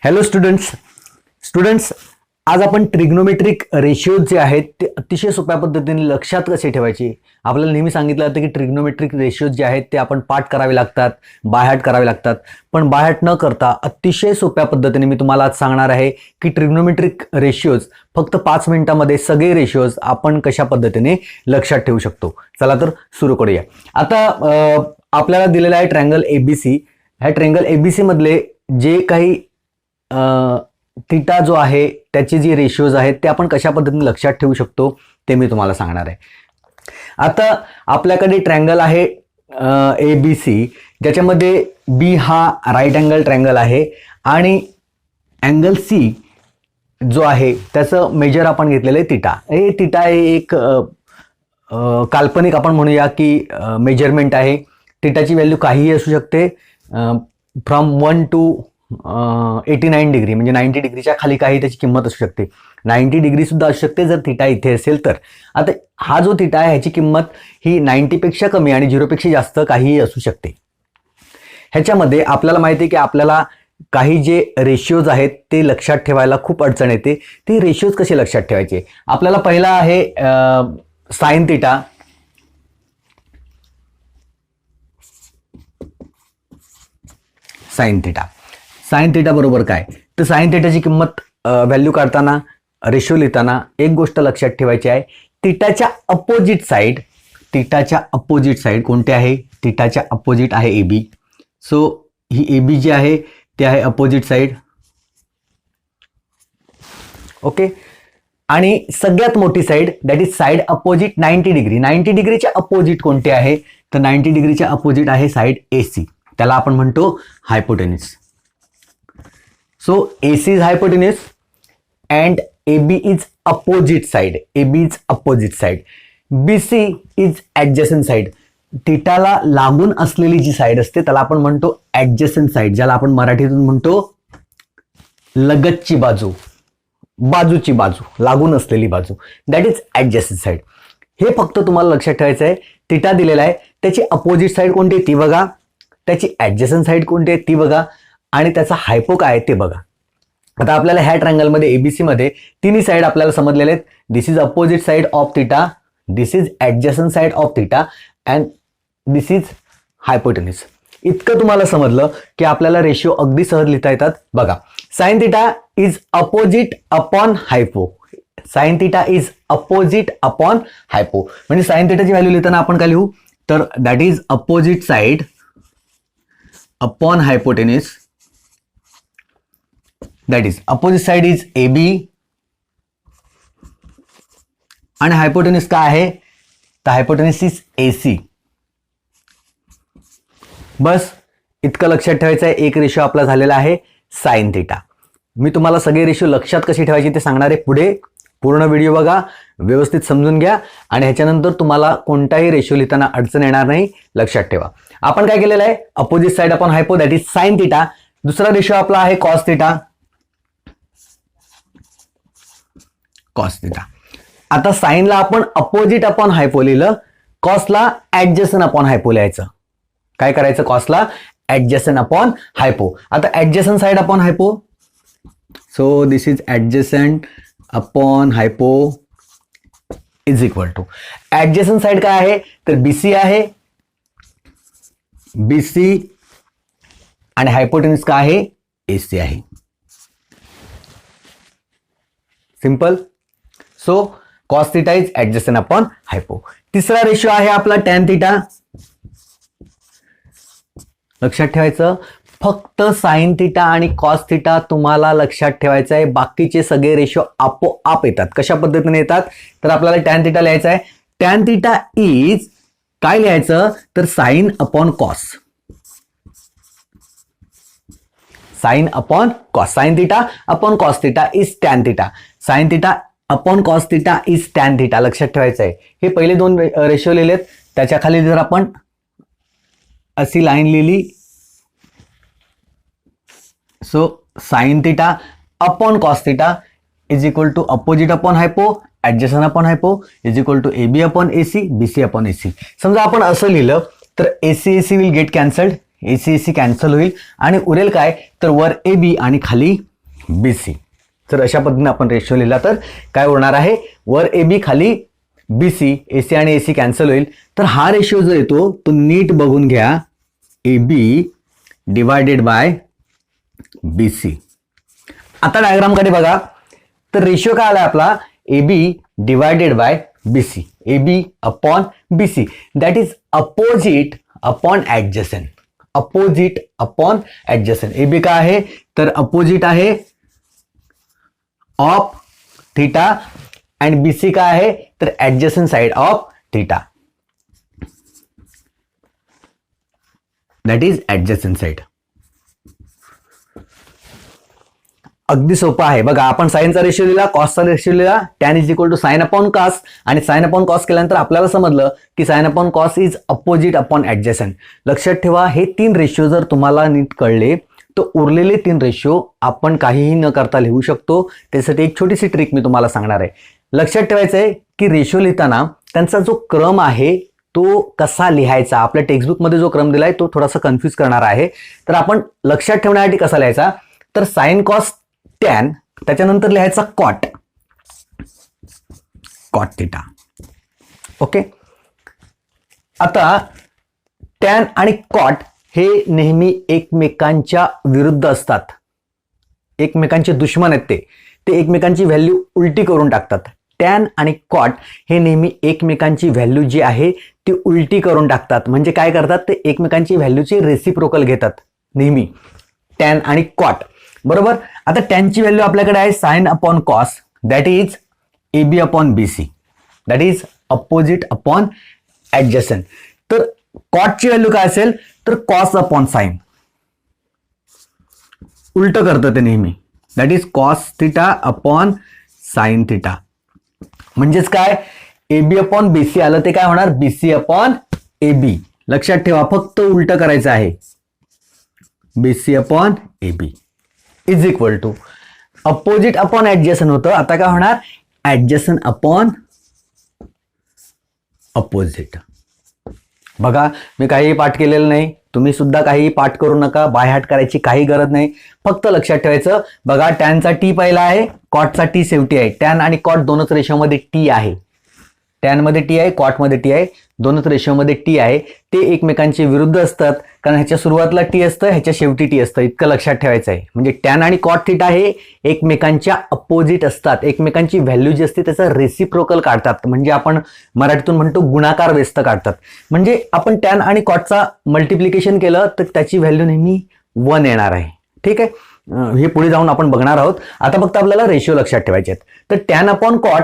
Hello students आज आपण trigonometric रेशिओज जे आहेत ते अतिशय सोप्या पद्धतीने लक्षात कसे ठेवायचे. आपल्याला नेहमी सांगितलं जातं की ट्रिग्नोमेट्रिक रेशिओज जे आहेत ते आपण पाठ करावे लागतात, बायहार्ट करावे लागतात. पण बायहार्ट न करता अतिशय सोप्या पद्धतीने मी तुम्हाला आज सांगणार आहे की ट्रिग्नोमेट्रिक रेशिओज फक्त 5 मिनिटांमध्ये सगळे रेशिओज आपण कशा पद्धतीने लक्षात ठेवू शकतो. चला तर सुरू करूया. आता आपल्याला दिलेला आहे ट्रायंगल एबीसी. ह्या ट्रायंगल एबीसी मधले जे काही थीटा जो आहे त्याचे जे रेशिओज आहेत ते आपण कशा पद्धतीने लक्षात ठेवू शकतो ते मी तुम्हाला सांगणार आहे. आता आपल्याकडे ट्रायंगल आहे एबीसी, ज्याच्यामध्ये बी हा राईट अँगल ट्रायंगल आहे आणि अँगल सी जो आहे त्याचं मेजर आपण घेतलेलं आहे थीटा. हे थीटा हे एक काल्पनिक आपण म्हणूया की मेजरमेंट आहे. थीटाची व्हॅल्यू काहीही असू शकते, फ्रॉम 1 to 89 डिग्री, म्हणजे 90 डिग्रीच्या खाली काही त्याची किंमत असू शकते. 90 डिग्री सुद्धा असू शकते जर थीटा इथे असेल तर. आता हा जो थीटा आहे ह्याची किंमत ही 90 पेक्षा कमी आणि 0 पेक्षा जास्त काहीही असू शकते. ह्याच्यामध्ये आपल्याला माहिती आहे की आपल्याला काही जे रेशिओज आहेत ते लक्षात ठेवायला खूप अडचण येते. ते रेशिओज कसे लक्षात ठेवायचे. आपल्याला पहिला आहे साइन थीटा. साइन थीटा बरोबर काय, तर साइन थीटाची किंमत व्हॅल्यू काढताना, रेशो लिहिताना एक गोष्ट लक्षात ठेवायची आहे. थीटाच्या अपोजिट साइड कोणते आहे, थीटाच्या अपोजिट आहे एबी. सो ही एबी जी आहे ती आहे अपोजिट साइड. ओके. आणि सगळ्यात मोठी side that is side opposite 90 degree. 90 डिग्रीच्या अपोजिट कोणते आहे, तर 90 डिग्रीच्या अपोजिट आहे साइड एसी. त्याला आपण म्हणतो हायपोटेन्यूस. So AC is hypotenuse and AB is opposite side. BC is adjacent side. थीटाला लागून असलेली जी साइड असते त्याला आपण म्हणतो adjacent side, ज्याला आपण मराठीतून म्हणतो लगतची बाजू, बाजूची बाजू, लागून असलेली बाजू. That is adjacent side. हे फक्त तुम्हाला लक्षात ठेवायचं आहे. थीटा दिलेला आहे, त्याची अपोजिट साइड कोणती आहे ती बघा, त्याची ऍडजसंट साइड कोणती आहे ती बघा आणि त्याचा हायपो काय आहे ते बघा. आता आपल्याला ह्या ट्रायंगल मध्ये एबीसी मध्ये तिन्ही साइड आपल्याला समजलेले आहेत. This is opposite side of theta, this is adjacent side of theta and this is hypotenuse. इतकं तुम्हाला समजलं की आपल्याला रेशिओ अगदी सहज लिहिता येतात. बघा, sine theta is opposite upon हायपो. Sine theta is opposite upon हायपो म्हणजे साइन थीटाची व्हॅल्यू लिहिताना आपण काय लिहू, तर that is opposite side upon हायपोटेन्यूस. That is opposite side is AB आणि हायपोटेन्यूस काय आहे, तर हायपोटेन्यूस इज AC. बस इतकं लक्षात ठेवायचं आहे. एक रेशो आपला झालेला आहे साइन थीटा. मी तुम्हाला सगळे रेशो लक्षात कशी ठेवायची ते सांगणार आहे पुढे. पूर्ण व्हिडिओ बघा, व्यवस्थित समजून घ्या आणि ह्याच्यानंतर तुम्हाला कोणताही रेशो लिहिताना अडचण येणार नाही. लक्षात ठेवा. आपण काय केलेलं आहे, opposite side upon हायपो that is sine theta. दुसरा रेशो आपला आहे कॉस थीटा. आता साइनला आपण अपोजिट अपॉन हायपो लिहिलं, कॉसला ऍडजसंट अपॉन हायपो लिहायचं. काय करायचं, कॉसला ऍडजसंट अपॉन हायपो. आता adjacent side upon hypo, so this is adjacent upon hypo is equal to adjacent side काय आहे, तर BC आहे, BC आणि हायपोटेन्यूस काय आहे, AC आहे. Simple. So cos theta is adjacent upon हायपो. तिसरा रेशिओ आहे आपला टॅन थीटा. लक्षात ठेवायचं, फक्त साइन थीटा आणि कॉस थीटा तुम्हाला लक्षात ठेवायचं आहे. बाकीचे सगळे रेशिओ आपोआप येतात. कशा पद्धतीने येतात, तर आपल्याला टॅन थीटा लिहायचा आहे. टॅन थीटा इज काय लिहायचं, तर sine upon cos. Sine upon cos. Sine theta upon cos theta is tan theta. Sine theta upon cos theta is tan theta. लक्षात ठेवायचं आहे. हे पहिले दोन रेशिओ लिहिलेत, त्याच्या खाली जर आपण अशी लाईन लिहिली, so sine theta upon cos theta is equal to opposite upon hypo, adjacent upon hypo is equal to AB upon AC, BC upon AC. समजा आपण असं लिहिलं तर AC will get cancelled, AC cancel होईल आणि उरेल काय, तर वर AB आणि खाली बी सी. जर अशा पद्धतीने आपण रेशो लिहिला तर काय होणार आहे, वर ए बी खाली बी सी, ए सी आणि ए सी कॅन्सल होईल. तर हा रेशो जो येतो तो नीट बघून घ्या, A B divided by B C. आता डायग्रामकडे बघा, तर रेशो काय आला आपला, A B divided by B C, A B upon B C, that is opposite upon adjacent. Opposite upon adjacent. A B काय आहे तर अपोजिट आहे of theta and B C काय आहे तर adjacent side of theta, that is adjacent side. अगदी सोपं आहे बघा. आपण साईनचा रेशो लिहिला, कॉसचा रेशो लिहिला, tan is equal to sine upon cos, आणि साइन अपॉन कॉस केल्यानंतर आपल्याला समजलं की sine upon cos is opposite upon adjacent. लक्षात ठेवा, हे 3 रेशो जर तुम्हाला नीट कळले तर उरलेले 3 रेशो आपण काहीही न करता लिहू शकतो. त्यासाठी एक छोटीशी ट्रिक मी तुम्हाला सांगणार आहे. लक्षात ठेवायचं आहे की रेशो लिहिताना त्यांचा जो क्रम आहे तो कसा लिहायचा. आपल्या टेक्स्टबुकमध्ये जो क्रम दिलाय तो थोडासा कन्फ्यूज करणार आहे. तर आपण लक्षात ठेवण्यासाठी कसा लिहायचा, तर साइन कॉस टॅन, त्याच्यानंतर लिहायचा कॉट, कॉट थीटा. ओके. आता टॅन आणि कॉट हे नेहमी एकमेकांच्या विरुद्ध असतात, एकमेकांचे दुश्मन आहेत. ते एकमेकांची व्हॅल्यू उलटी करून टाकतात. टॅन आणि कॉट हे नेहमी एकमेकांची व्हॅल्यू जी आहे ती उलटी करून टाकतात. म्हणजे काय करतात, ते एकमेकांची व्हॅल्यूची रेसिप्रोकल घेतात नेहमी, टॅन आणि कॉट. बरोबर. आता टॅनची व्हॅल्यू आपल्याकडे आहे sine upon cos, that is A B upon B C, that is opposite upon adjacent. तर कॉटची व्हॅल्यू काय असेल तर कॉस अपॉन साइन, उलट करतं ते नेहमी, that is cos theta upon sine theta. म्हणजेच काय, ए बी अपॉन बी सी आलं ते काय होणार, बी सी अपॉन ए बी. लक्षात ठेवा, फक्त उलट करायचं आहे. B C upon A B is equal to opposite upon adjacent होतं, आता काय होणार, ऍडजसंट अपॉन अपोजिट. बघा, मी काहीही पाठ केलेलं नाही, तुम्ही सुद्धा काहीही पाठ करू नका, बायहाट करायची काही गरज नाही. फक्त लक्षात ठेवायचं, बघा टॅनचा टी पहिला आहे, कॉटचा टी शेवटी आहे. टॅन आणि कॉट दोनच रेशोमध्ये टी आहे, टॅनमध्ये टी आहे, कॉटमध्ये टी आहे, दोनच रेशोमध्ये टी आहे. ते एकमेकांचे विरुद्ध असतात, कारण ह्याच्या सुरुवातीला टी असतं, ह्याच्या शेवटी टी असतं. इतकं लक्षात ठेवायचं आहे. म्हणजे टॅन आणि कॉट थीटा हे एकमेकांच्या अपोजिट असतात, एकमेकांची व्हॅल्यू जी असते त्याचा रेसिप्रोकल काढतात. म्हणजे आपण मराठीतून म्हणतो गुणाकार व्यस्त काढतात. म्हणजे आपण टॅन आणि कॉटचा मल्टिप्लिकेशन केलं तर त्याची व्हॅल्यू नेहमी 1 येणार आहे. ठीक आहे, हे पुढे जाऊन आपण बघणार आहोत. आता फक्त आपल्याला रेशिओ लक्षात ठेवायचे आहेत. तर tan upon cot,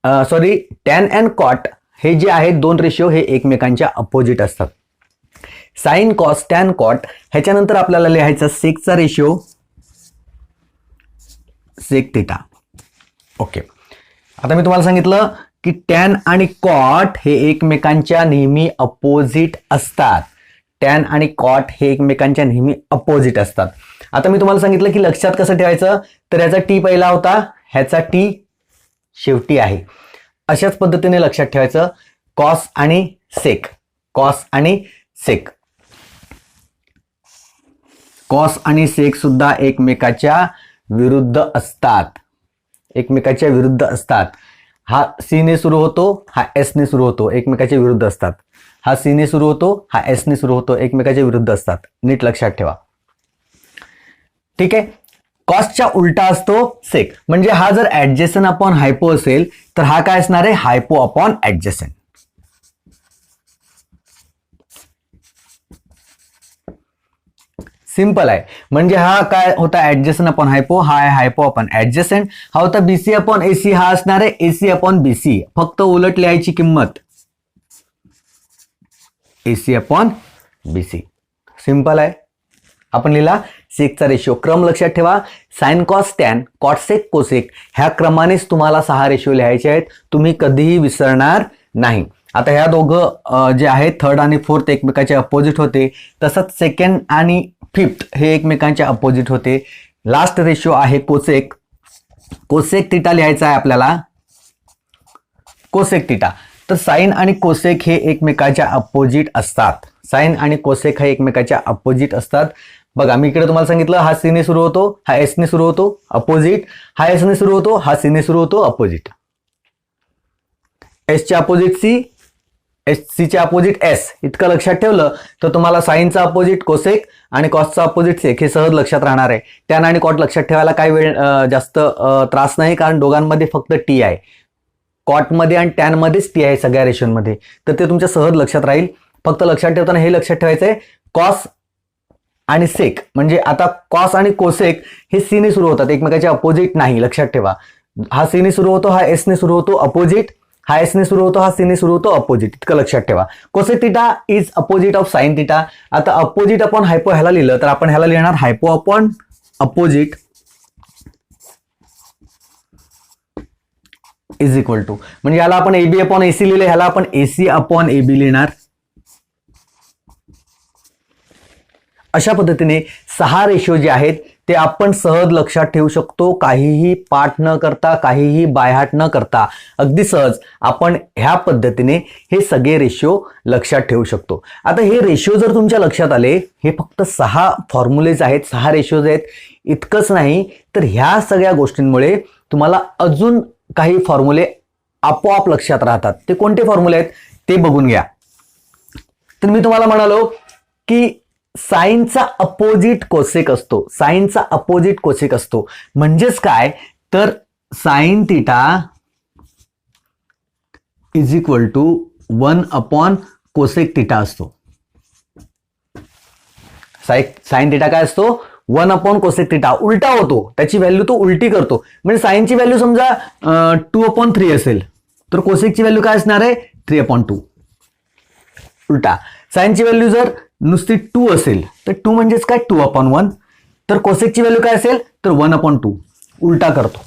tan and cot हे जे आहेत 2 रेशिओ हे एकमेकांच्या अपोजिट असतात. साइन कॉस टॅन कॉट, ह्याच्यानंतर आपल्याला लिहायचा सेकचा रेशिओ, सेक थिटा. ओके. आता मी तुम्हाला सांगितलं की टॅन आणि कॉट हे एकमेकांच्या नेहमी अपोजिट असतात. टॅन आणि कॉट हे एकमेकांच्या नेहमी अपोजिट असतात. आता मी तुम्हाला सांगितलं की लक्षात कसं ठेवायचं, तर ह्याचा टी पहिला होता, ह्याचा टी शेवटी आहे. अशाच पद्धतीने लक्षात ठेवायचं. कॉस आणि सेक, कॉस आणि सेक, कॉस आणि सेक सुद्धा एकमेकाच्या विरुद्ध असतात, एकमेकाच्या विरुद्ध असतात. हा सी ने सुरू होतो, हा एस ने सुरू होतो, एकमेकाच्या विरुद्ध असतात. हा सी ने सुरू होतो, हा एस ने सुरू होतो, एकमेकाच्या विरुद्ध असतात. नीट लक्षात ठेवा. ठीक आहे. कॉसच्या उलटा असतो सेक. म्हणजे हा जर ऍडजसंट अपॉन हायपो असेल तर हा काय असणार आहे, हायपो अपॉन ऍडजसंट. सिंपल आहे. म्हणजे हा काय होता, ऍडजसंट अपॉन हायपो, हा आहे हायपो अपॉन ऍडजसंट. हा होता बीसी अपॉन एसी, हा असणार आहे एसी अपॉन बीसी. फक्त उलट लिहायची किंमत, एसी अपॉन बीसी. सिंपल आहे. आपण लिहिला सेकचा रेशिओ. क्रम लक्षात ठेवा, sine cos tan, cot sec cosec, ह्या क्रमानेच तुम्हाला 6 रेशिओ लिहायचे आहेत. तुम्ही कधीही विसरणार नाही. आता ह्या दोघं जे आहेत थर्ड आणि फोर्थ एकमेकाचे अपोजिट होते, तसंच सेकंड आणि फिफ्थ हे एकमेकांच्या अपोजिट होते. लास्ट रेशिओ आहे कोसेक. कोसेक थिटा लिहायचा आहे आपल्याला, कोसेक थिटा. तर साइन आणि कोसेक हे एकमेकाच्या अपोजिट असतात. साइन आणि कोसेक हे एकमेकाच्या अपोजिट असतात. बघा मी इकडे तुम्हाला सांगितलं हा सी ने सुरू होतो, हा एस ने सुरू होतो अपोजिट, हा एस ने सुरू होतो, हा सी ने सुरू होतो अपोजिट. एस चे अपोजिट सी, एस सी चे अपोजिट एस इतकं लक्षात ठेवलं तर तुम्हाला साईनचा अपोजिट कोसेक आणि कॉसचा अपोजिट सेक हे सहज लक्षात राहणार आहे. टॅन आणि कॉट लक्षात ठेवायला काही वेळ जास्त त्रास नाही, कारण दोघांमध्ये फक्त टी आहे. कॉटमध्ये आणि टॅनमध्येच टी आहे सगळ्या रेशोमध्ये, तर ते तुमच्या सहज लक्षात राहील. फक्त लक्षात ठेवताना हे लक्षात ठेवायचं आहे कॉस आणि सेक, म्हणजे आता कॉस आणि कोसेक हे सी ने सुरू होतात, एकमेकाचे अपोजिट नाही. लक्षात ठेवा, हा सी ने सुरू होतो, हा एस ने सुरू होतो अपोजिट, हा एस ने सुरू होतो, हा सी ने सुरू होतो अपोजिट, इतकं लक्षात ठेवा. Cosec theta is opposite of sine theta. आता अपोजिट अपॉन हायपो ह्याला लिहिलं तर आपण ह्याला लिहिणार hypo upon opposite is equal to, म्हणजे याला आपण एबी अपॉन एसी लिहिले, ह्याला आपण एसी अपॉन एबी लिहिणार. अशा पद्धतीने 6 रेशो जे आहेत ते आपण सहज लक्षात ठेवू शकतो, काहीही पाठ न करता, काहीही बायहाट न करता. अगदी सहज आपण ह्या पद्धतीने हे सगळे रेशो लक्षात ठेवू शकतो. आता हे रेशो जर तुमच्या लक्षात आले, हे फक्त 6 फॉर्म्युलेज आहेत, 6 रेशोज आहेत, इतकंच नाही तर ह्या सगळ्या गोष्टींमुळे तुम्हाला अजून काही फॉर्म्युले आपोआप लक्षात राहतात. ते कोणते फॉर्म्युले आहेत ते बघून घ्या. तर मी तुम्हाला म्हणालो की साईनचा अपोजिट कोसेक असतो, साईनचा अपोजिट कोसेक असतो, म्हणजेच काय तर sine theta is equal to 1 upon cosec theta असतो. साइन थिटा काय असतो 1 अपॉन कोसेक थिटा, उलटा होतो, त्याची व्हॅल्यू तो उलटी करतो. म्हणजे साइनची व्हॅल्यू समजा 2/3 असेल तर कोसेकची व्हॅल्यू काय असणार आहे 3/2, उलटा. साइनची व्हॅल्यू जर नुसती 2 असेल तर 2 म्हणजेच काय 2/1, तर कोसेकची व्हॅल्यू काय असेल तर 1/2, उलटा करतो.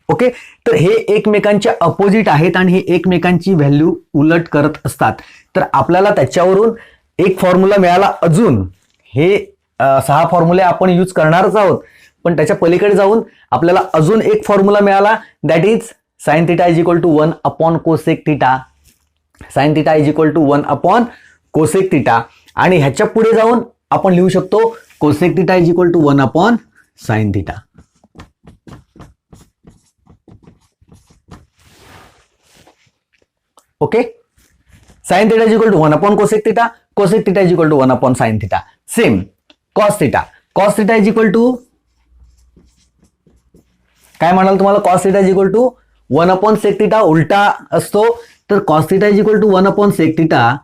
ओके, तर हे एकमेकांच्या अपोजिट आहेत आणि हे एकमेकांची व्हॅल्यू उलट करत असतात. तर आपल्याला त्याच्यावरून एक फॉर्म्युला मिळाला. अजून हे 6 फॉर्म्युले आपण यूज करणारच आहोत, पण त्याच्या पलीकडे जाऊन आपल्याला अजून एक फॉर्म्युला मिळाला, that is sine theta is equal to 1 upon cosec theta. Sine theta is equal to 1 upon cosec theta, आणि ह्याच्या पुढे जाऊन आपण लिहू शकतो cosec theta is equal to 1 upon sine theta. Okay, sine theta is equal to 1 upon cosec theta, cosec theta is equal to 1 upon sine theta. Same cos theta, cos theta is equal to काय म्हणाल तुम्हाला, cos theta is equal to 1 upon sec theta, उलटा असतो. तर cos theta is equal to 1 upon sec theta,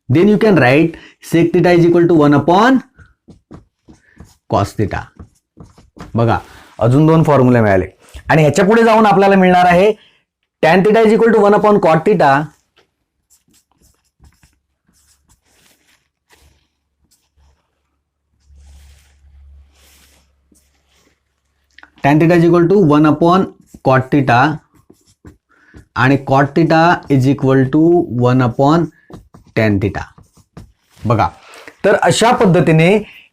then you can write sec theta is equal to 1 upon cos theta. बघा अजून 2 फॉर्म्युले मिळाले, आणि ह्याच्या पुढे जाऊन आपल्याला मिळणार आहे tan theta is equal to 1 upon cot theta, tan theta is equal to 1 upon cot theta आणि cot theta is equal to 1 upon tan theta. बघा, तर अशा पद्धतीने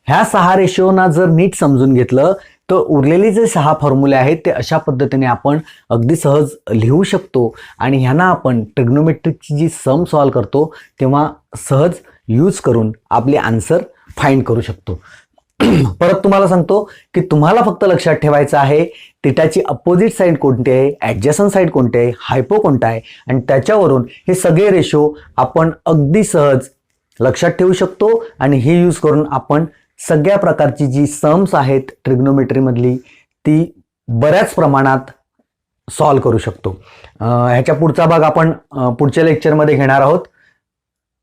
ह्या 6 रेशोना जर नीट समजून घेतलं तर उरलेले जे 6 फॉर्म्युले आहेत ते अशा पद्धतीने आपण अगदी सहज लिहू शकतो, आणि ह्यांना आपण ट्रिग्नोमेट्रिकची जी सम सॉल्व करतो तेव्हा सहज यूज करून आपले आन्सर फाइंड करू शकतो. परत तुम्हाला सांगतो की तुम्हाला फक्त लक्षात ठेवायचं आहे थिटाची अपोजिट साइड कोणती आहे, ॲडजसंट साइड कोणती आहे, हायपो कोणता आहे, आणि त्याच्यावरून हे सगळे रेशो आपण अगदी सहज लक्षात ठेवू शकतो, आणि हे यूज करून आपण सगळ्या प्रकारची जी सम्स आहेत ट्रिग्नोमेट्रीमधली ती बऱ्याच प्रमाणात सॉल्व करू शकतो. ह्याच्या पुढचा भाग आपण पुढच्या लेक्चरमध्ये घेणार आहोत.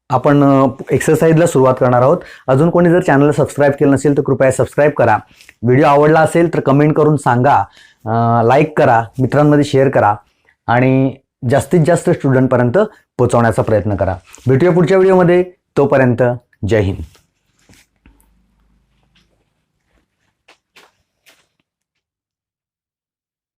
आपण एक्सरसाइजला सुरुवात करणार आहोत. अजून कोणी जर चॅनलला सबस्क्राईब केलं नसेल तर कृपया सबस्क्राईब करा. व्हिडिओ आवडला असेल तर कमेंट करून सांगा, लाईक करा, मित्रांमध्ये शेअर करा, आणि जास्तीत जास्त स्टुडंटपर्यंत पोहोचवण्याचा प्रयत्न करा. भेटूया पुढच्या व्हिडिओमध्ये. तोपर्यंत जय हिंद.